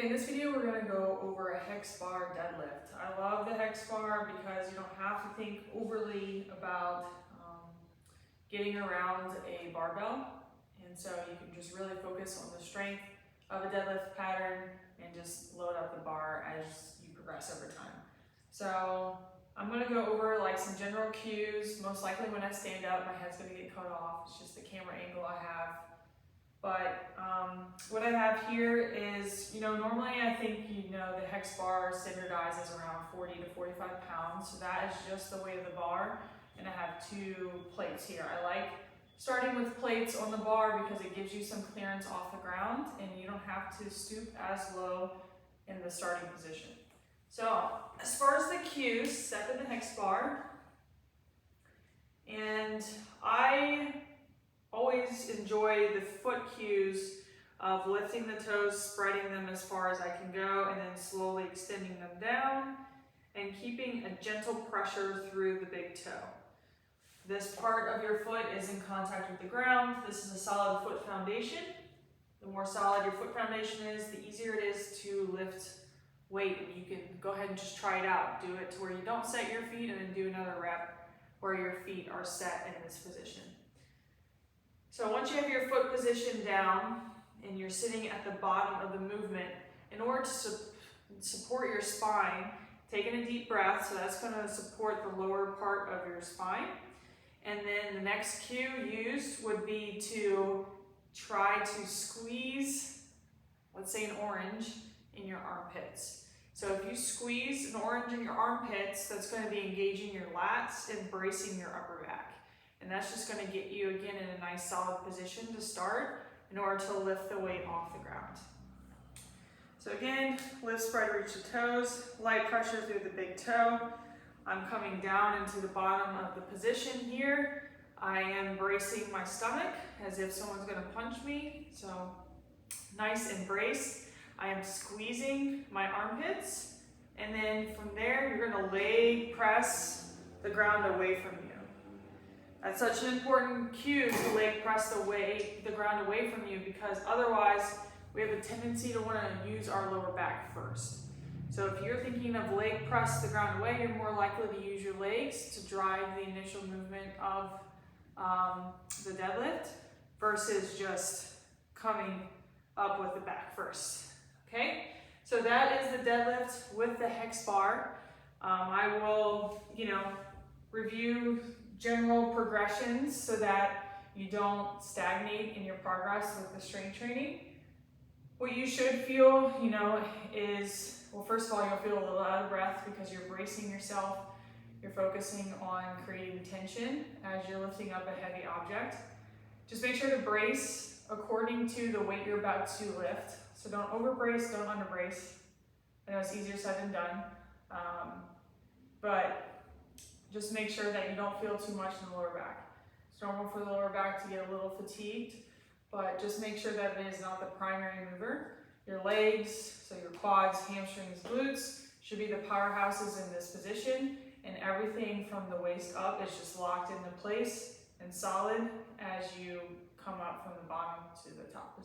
Okay, in this video we're going to go over a Hex Bar Deadlift. I love the Hex Bar because you don't have to think overly about getting around a barbell, and so you can just really focus on the strength of a deadlift pattern and just load up the bar as you progress over time. So I'm going to go over like some general cues. Most likely when I stand up my head's going to get cut off. It's just the camera angle I have. But what I have here is, normally I think, the Hex Bar standardizes around 40 to 45 pounds. So that is just the weight of the bar. And I have two plates here. I like starting with plates on the bar because it gives you some clearance off the ground and you don't have to stoop as low in the starting position. So as far as the cues, step in the Hex Bar. And I always enjoy the foot cues of lifting the toes, spreading them as far as I can go, and then slowly extending them down and keeping a gentle pressure through the big toe. This part of your foot is in contact with the ground. This is a solid foot foundation. The more solid your foot foundation is, the easier it is to lift weight. And you can go ahead and just try it out. Do it to where you don't set your feet and then do another rep where your feet are set in this position. So once you have your foot positioned down and you're sitting at the bottom of the movement, in order to support your spine, taking a deep breath, so that's going to support the lower part of your spine. And then the next cue used would be to try to squeeze, let's say an orange, in your armpits. So if you squeeze an orange in your armpits, that's going to be engaging your lats and bracing your upper back. And that's just going to get you again in a nice solid position to start in order to lift the weight off the ground. So again, lift, spread, reach the toes, light pressure through the big toe. I'm coming down into the bottom of the position here. I am bracing my stomach as if someone's going to punch me. So nice embrace. I am squeezing my armpits. And then from there, you're going to leg press the ground away from you. That's such an important cue to leg press the ground away from you, because otherwise we have a tendency to want to use our lower back first. So if you're thinking of leg press the ground away, you're more likely to use your legs to drive the initial movement of the deadlift versus just coming up with the back first. Okay, so that is the deadlift with the Hex Bar. I will, review general progressions so that you don't stagnate in your progress with the strength training. What you should feel, is, well, first of all, you'll feel a little out of breath because you're bracing yourself. You're focusing on creating tension as you're lifting up a heavy object. Just make sure to brace according to the weight you're about to lift. So don't overbrace, don't underbrace. I know it's easier said than done, but just make sure that you don't feel too much in the lower back. It's normal for the lower back to get a little fatigued, but just make sure that it is not the primary mover. Your legs, so your quads, hamstrings, glutes, should be the powerhouses in this position, and everything from the waist up is just locked into place and solid as you come up from the bottom to the top position.